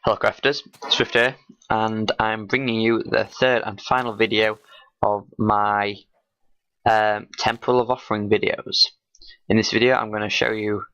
Hello crafters, Swift here, and I'm bringing you the third and final video of my Temple of Offering videos. In this video I'm going to show you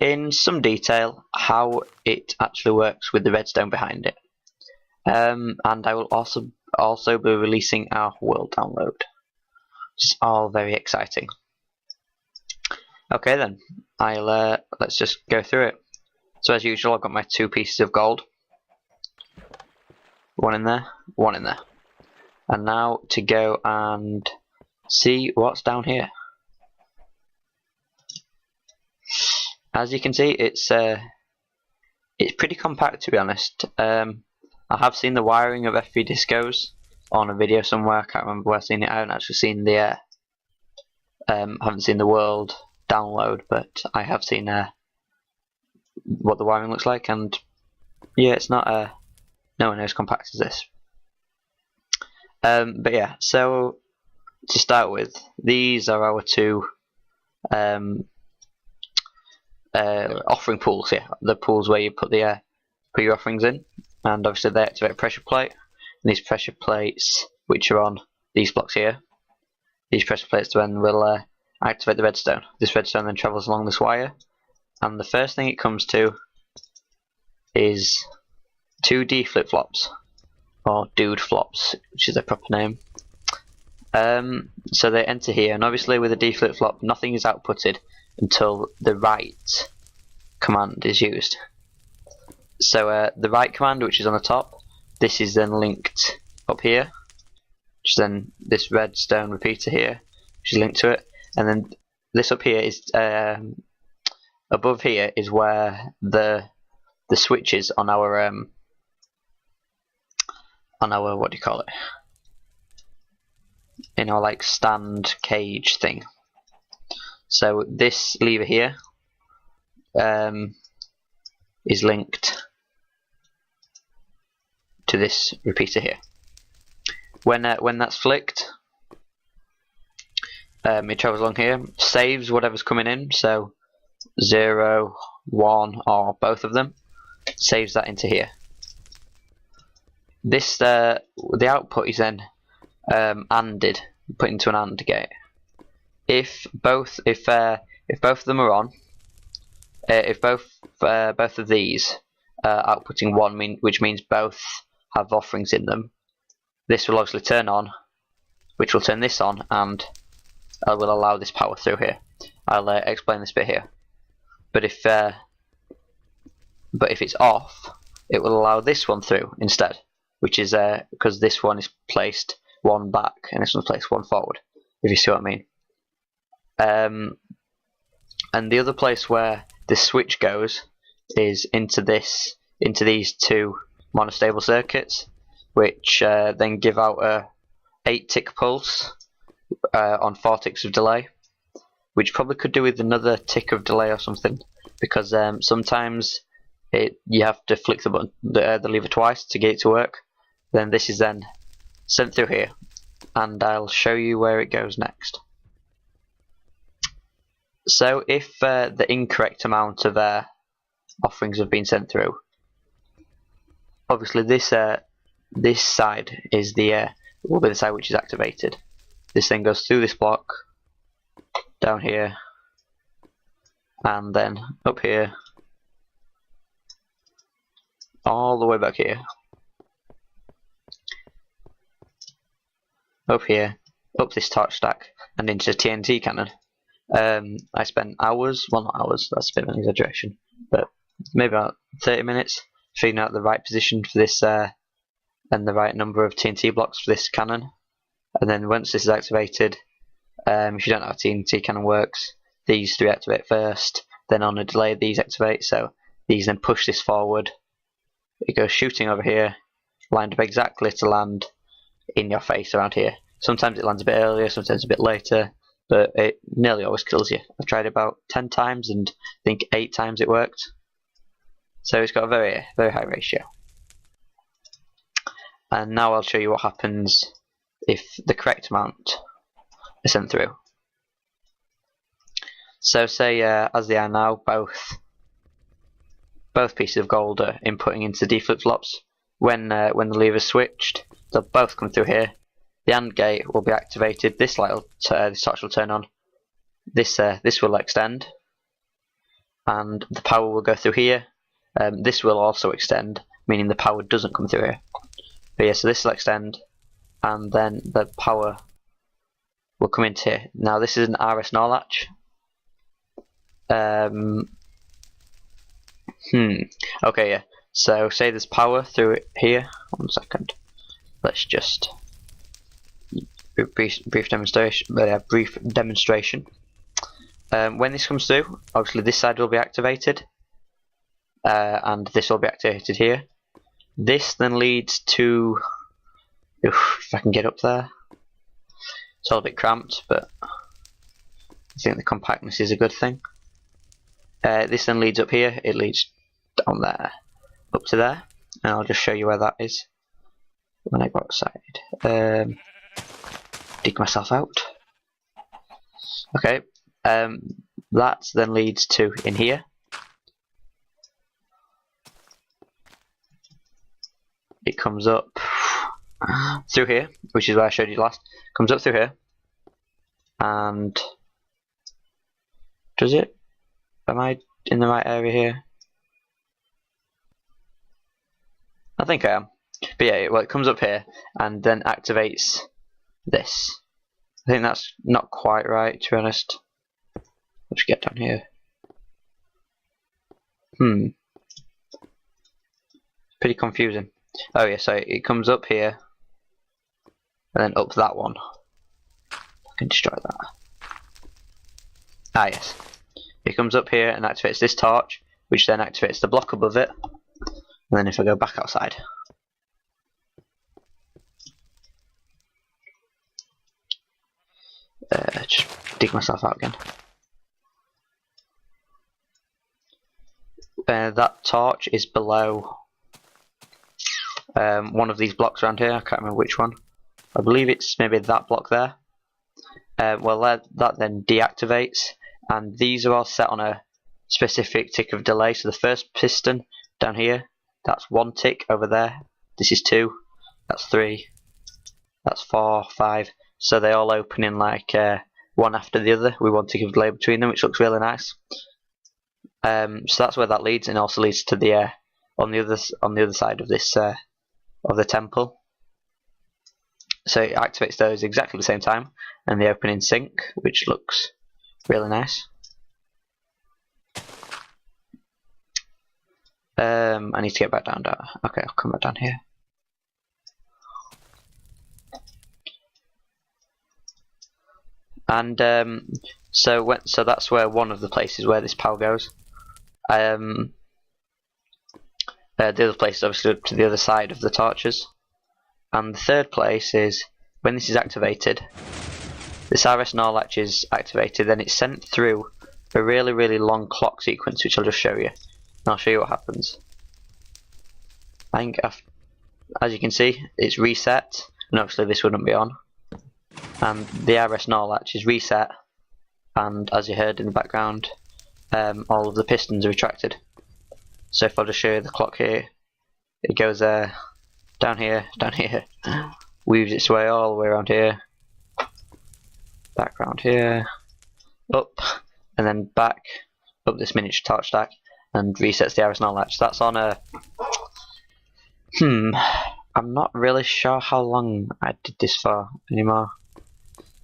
in some detail how it actually works with the redstone behind it. And I will also be releasing our world download, which is all very exciting. Okay then, let's just go through it. So as usual, I've got my 2 pieces of gold. One in there, one in there. And now to go and see what's down here. As you can see, it's pretty compact, to be honest. I have seen the wiring of F3 discos on a video somewhere. I can't remember where I've seen it. I haven't actually seen the haven't seen the world download, but I have seen what the wiring looks like, and yeah, it's not nowhere near as compact as this. But yeah, so to start with, these are our 2 offering pools here. The pools where you put your offerings in, and obviously they activate a pressure plate. And these pressure plates, which are on these blocks here, these pressure plates then will activate the redstone. This redstone then travels along this wire, and the first thing it comes to is 2 D flip-flops, or dude flops, which is their proper name. So they enter here, and obviously with a D flip-flop nothing is outputted until the right command is used. So the right command, which is on the top, this is then linked up here, which is then this redstone repeater here, which is linked to it, and then this up here is above here is where the switches on our what do you call it? In our like stand cage thing. So this lever here is linked to this repeater here. When that's flicked, it travels along here, saves whatever's coming in. So 0, 1, or both of them, saves that into here. This the output is then ANDed, put into an AND gate. If both of them are on, if both of these are outputting 1, which means both have offerings in them, this will obviously turn on, which will turn this on, and will allow this power through here. I'll explain this bit here. But if it's off, it will allow this one through instead, which is because this one is placed 1 back and this one's placed 1 forward, if you see what I mean. And the other place where this switch goes is into these 2 monostable circuits, which then give out a 8-tick pulse on 4 ticks of delay, which probably could do with another tick of delay or something, because sometimes you have to flick the button, the lever twice to get it to work. Then this is then sent through here, and I'll show you where it goes next. So if the incorrect amount of offerings have been sent through, obviously this side is will be the side which is activated. This then goes through this block, down here, and then up here, all the way back here, up here, up this torch stack, and into the TNT cannon. I spent hours, well not hours, that's a bit of an exaggeration, but maybe about 30 minutes figuring out the right position for this and the right number of TNT blocks for this cannon. And then once this is activated, if you don't know how TNT cannon works, these 3 activate first, then on a delay these activate, so these then push this forward. It goes shooting over here, lined up exactly to land in your face around here. Sometimes it lands a bit earlier, sometimes a bit later, but it nearly always kills you. I've tried it about 10 times and I think 8 times it worked. So it's got a very, very high ratio. And now I'll show you what happens if the correct amount is sent through. So say as they are now, both both pieces of gold are inputting into D flip-flops. When the lever's switched, they'll both come through here. The AND gate will be activated. This torch will turn on. This will extend, and the power will go through here. This will also extend, meaning the power doesn't come through here. But yeah, so this will extend, and then the power will come into here. Now this is an RS NOR latch. Okay, yeah. So say there's power through it here. 1 second. Let's just brief demonstration. When this comes through, obviously this side will be activated, and this will be activated here. This then leads to, if I can get up there. It's all a bit cramped, but I think the compactness is a good thing. This then leads up here. It leads down there, up to there, and I'll just show you where that is when I go outside. Dig myself out. Okay, that then leads to in here. It comes up through here, which is where I showed you last. Comes up through here, and does it? Am I in the right area here? I think I am. But yeah, well, it comes up here and then activates this. I think that's not quite right, to be honest. Let's get down here. Pretty confusing. Oh yeah, so it comes up here and then up that one. I can destroy that. Ah yes. It comes up here and activates this torch, which then activates the block above it. And then if I go back outside, just dig myself out again. That torch is below one of these blocks around here. I can't remember which one. I believe it's maybe that block there. Well, that then deactivates, and these are all set on a specific tick of delay. So the first piston down here, that's 1 tick over there. This is 2. That's 3. That's 4, 5. So they all open in like one after the other with 1 tick of delay between them, which looks really nice. So that's where that leads, and also leads to the on the other side of this of the temple. So it activates those exactly at the same time, and they open in sync, which looks really nice. I need to get back down. Okay, I'll come back down here. And so that's where one of the places where this power goes. The other place is obviously up to the other side of the torches. And the third place is when this is activated. This RS NOR latch is activated, then it's sent through a really, really long clock sequence, which I'll just show you. And I'll show you what happens. I think, as you can see, it's reset, and obviously this wouldn't be on. And the RS NOR latch is reset, and as you heard in the background, all of the pistons are retracted. So if I'll just show you the clock here, it goes down here, weaves its way all the way around here, back around here, up, and then back up this miniature torch stack, and resets the RS NOR latch. That's on a I'm not really sure how long I did this for anymore.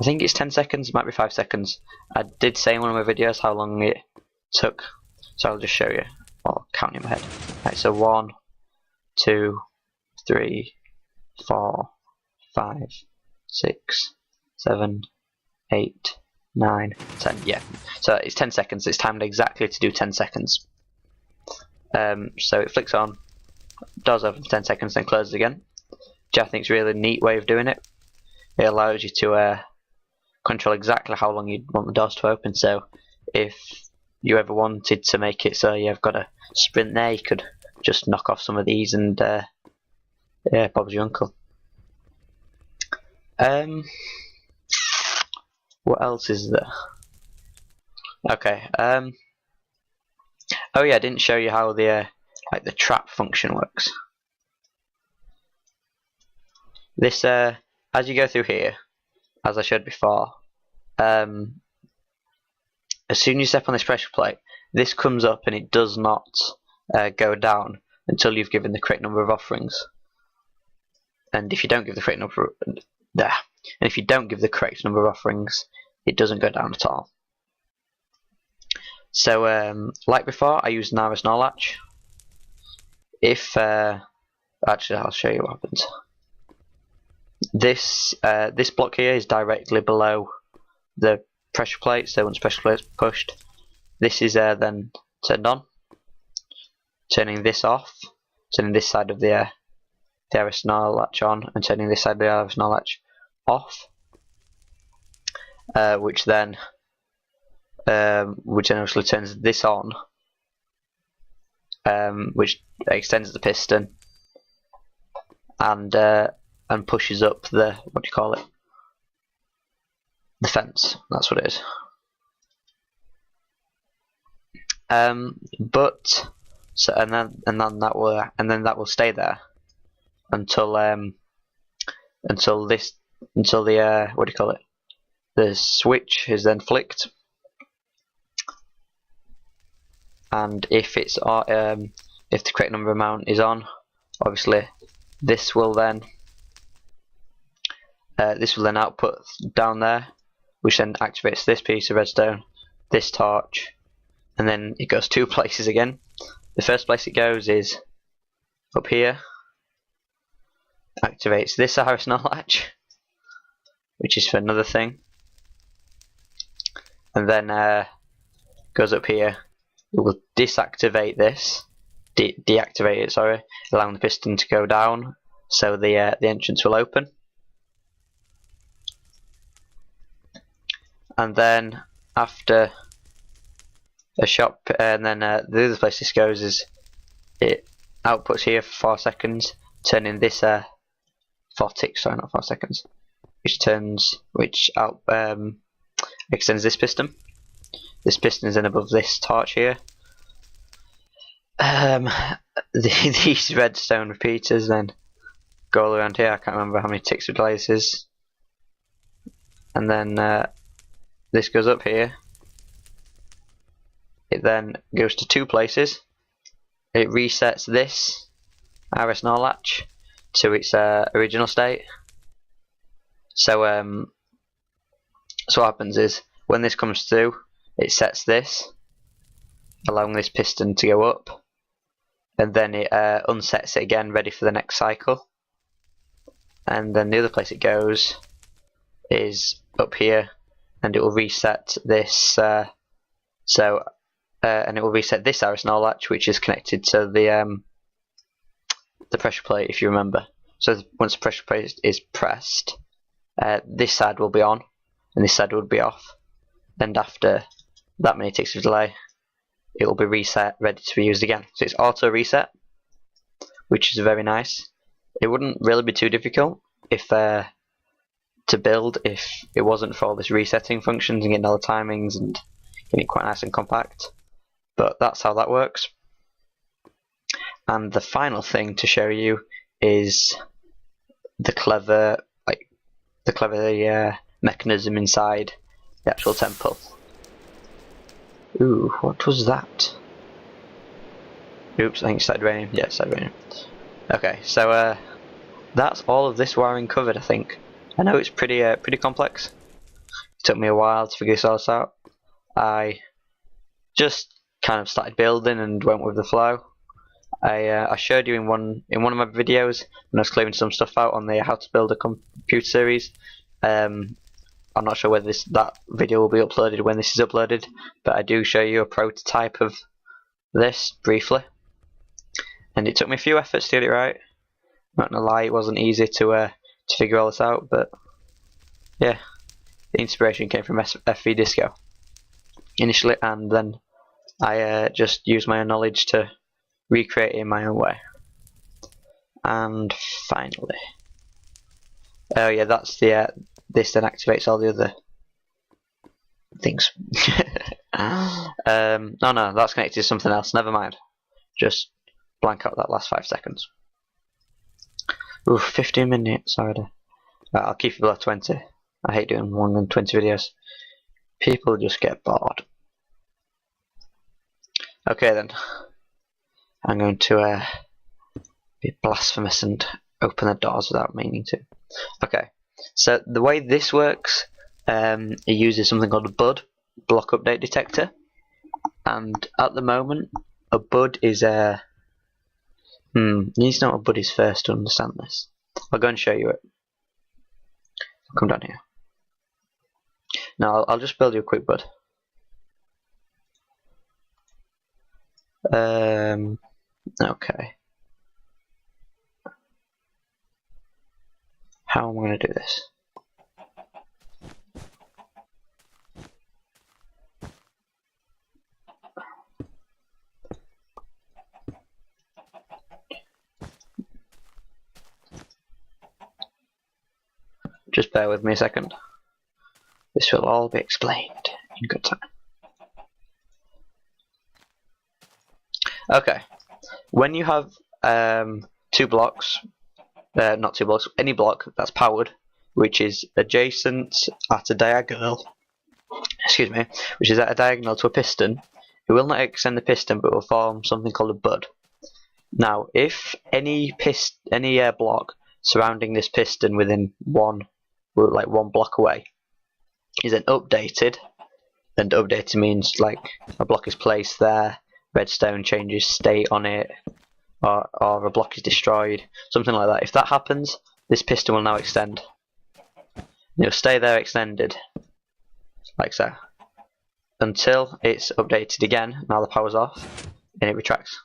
I think it's 10 seconds, it might be 5 seconds. I did say in one of my videos how long it took, so I'll just show you. I'll count in my head. Right, so 1, 2, 3, 4, 5, 6, 7, 8, 9, 10. Yeah, so it's 10 seconds. It's timed exactly to do 10 seconds. So it flicks on, does open for 10 seconds, then closes again. Which I think is a really neat way of doing it. It allows you to control exactly how long you want the doors to open. So if you ever wanted to make it so you've got a sprint there, you could just knock off some of these and yeah, Bob's your uncle. What else is there? Okay. Oh yeah, I didn't show you how the like the trap function works. This, as you go through here, as I showed before, as soon as you step on this pressure plate, this comes up and it does not go down until you've given the correct number of offerings. And if you don't give the correct number, of offerings, it doesn't go down at all. So, like before, I used an iris NOR latch. If actually, I'll show you what happens. This block here is directly below the pressure plate, so once pressure plate is pushed, this is then turned on, turning this off, turning this side of the iris NOR latch on, and turning this side of the iris NOR latch off, which then actually turns this on, which extends the piston and pushes up the, what do you call it, the fence. That's what it is. But so and then that will stay there until the what do you call it, the switch is then flicked, and if it's if the correct number amount is on, obviously this will then output down there, which then activates this piece of redstone, this torch, and then it goes two places again. The first place it goes is up here, activates this iris NOR latch, which is for another thing, and then goes up here. It will deactivate this, deactivate it, sorry, allowing the piston to go down, so the entrance will open. And then after a shot, and then the other place this goes is it outputs here for 4 seconds, turning this 4 ticks, sorry, not 4 seconds, which extends this piston. This piston is then above this torch here. These redstone repeaters then go all around here. I can't remember how many ticks of delay this is. And then this goes up here. It then goes to two places. It resets this iris NOR latch to its original state. So what happens is when this comes through, it sets this, allowing this piston to go up, and then it unsets it again, ready for the next cycle. And then the other place it goes is up here, and it will reset this. And it will reset this iris NOR latch, which is connected to the pressure plate, if you remember. So once the pressure plate is pressed, this side will be on, and this side will be off. And after that many ticks of delay, it will be reset, ready to be used again. So it's auto reset, which is very nice. It wouldn't really be too difficult if to build if it wasn't for all this resetting functions and getting all the timings and getting it quite nice and compact. But that's how that works. And the final thing to show you is the clever mechanism inside the actual temple. Ooh, what was that? Oops, I think it started raining. Yeah, it started raining. Okay, so that's all of this wiring covered, I think. I know it's pretty complex. It took me a while to figure this all out. I just kind of started building and went with the flow. I showed you in one of my videos when I was clearing some stuff out on the how to build a computer series. I'm not sure whether that video will be uploaded when this is uploaded, but I do show you a prototype of this briefly. And it took me a few efforts to get it right. I'm not gonna lie, it wasn't easy to figure all this out, but yeah, the inspiration came from FV Disco initially, and then I just used my own knowledge to recreate it in my own way. And finally, oh yeah, that's the this then activates all the other things. Oh no, that's connected to something else. Never mind. Just blank out that last 5 seconds. Ooh, 15 minutes already. Right, I'll keep it below 20. I hate doing longer than 20 videos. People just get bored. Okay then. I'm going to be blasphemous and open the doors without meaning to. Okay, so the way this works, it uses something called a BUD, block update detector. And at the moment, a BUD is a... you need to know what a BUD is first to understand this. I'll go and show you it. I'll come down here. Now I'll just build you a quick BUD. Okay. How am I going to do this? Just bear with me a second. This will all be explained in good time. Okay, when you have 2 blocks, not 2 blocks, any block that's powered, which is adjacent at a diagonal, which is at a diagonal to a piston, it will not extend the piston but will form something called a BUD. Now, if any block surrounding this piston within one block away is then updated, and updated means like a block is placed there, redstone changes state on it, or a block is destroyed, something like that. If that happens, this piston will now extend. It'll stay there extended, like so, until it's updated again. Now the power's off, and it retracts.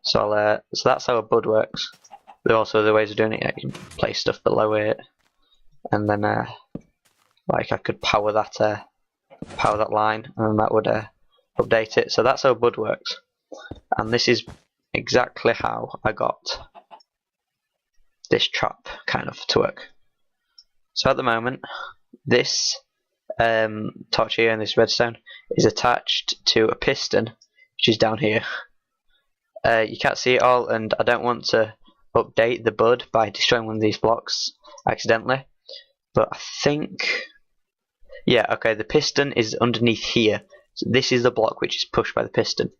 So that's how a BUD works. There are also other ways of doing it. You can place stuff below it, and then like I could power that line, and that would update it. So that's how BUD works, and this is exactly how I got this trap kind of to work. So at the moment, this torch here and this redstone is attached to a piston which is down here. You can't see it all, and I don't want to update the BUD by destroying one of these blocks accidentally, but I think, yeah, okay, the piston is underneath here. So this is the block which is pushed by the piston.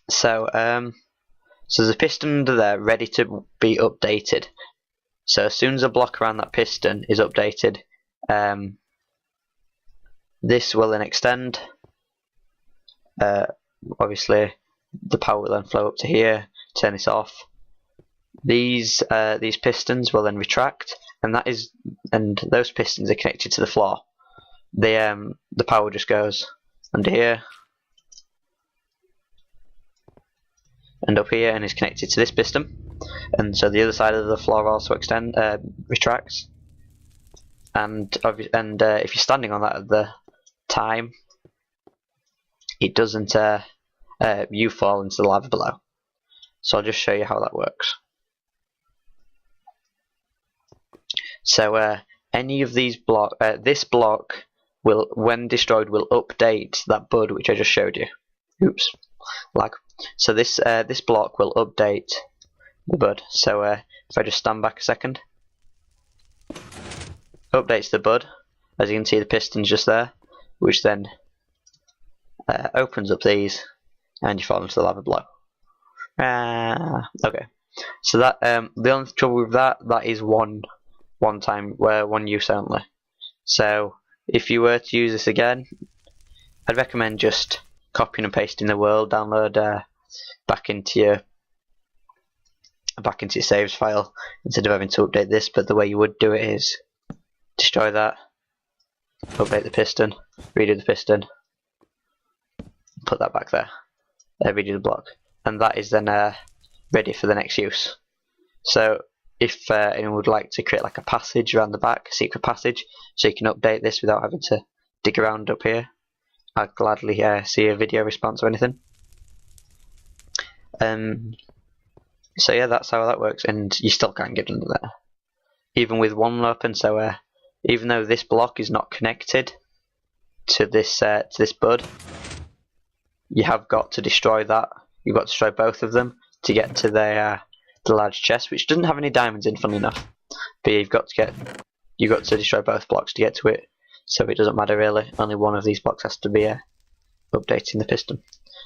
So so there's a piston under there ready to be updated. So as soon as a block around that piston is updated, this will then extend. Obviously, the power will then flow up to here. Turn this off. These pistons will then retract, and those pistons are connected to the floor. The power just goes under here and up here, and is connected to this piston. And so the other side of the floor also retracts. And if you're standing on that at the time, it doesn't you fall into the lava below. So I'll just show you how that works. So any of these this block will, when destroyed, will update that BUD which I just showed you. Oops, lag. So this block will update the BUD. So if I just stand back a second, updates the BUD. As you can see, the piston's just there, which then opens up these, and you fall into the lava below. Okay, so that the only trouble with that is one use only. So if you were to use this again, I'd recommend just copying and pasting the world, download back into your saves file instead of having to update this. But the way you would do it is destroy that, update the piston, redo the piston, put that back there, redo the block, and that is then ready for the next use. So if anyone would like to create like a passage around the back, a secret passage, so you can update this without having to dig around up here, I'd gladly see a video response or anything. So yeah, that's how that works, and you still can't get under there, even with one open. So even though this block is not connected to this BUD, you have got to destroy that you've got to destroy both of them to get to the large chest, which doesn't have any diamonds in, funny enough. But you've got to destroy both blocks to get to it, so it doesn't matter really. Only one of these blocks has to be updating the piston.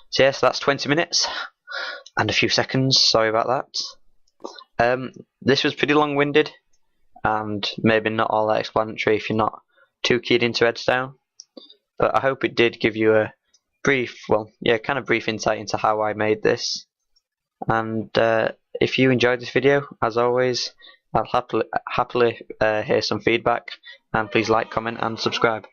So yeah, so that's 20 minutes and a few seconds. Sorry about that. This was pretty long-winded and maybe not all that explanatory if you're not too keyed into Redstone. But I hope it did give you a brief, kind of brief insight into how I made this. And if you enjoyed this video, as always, I'll happily hear some feedback, and please like, comment and subscribe.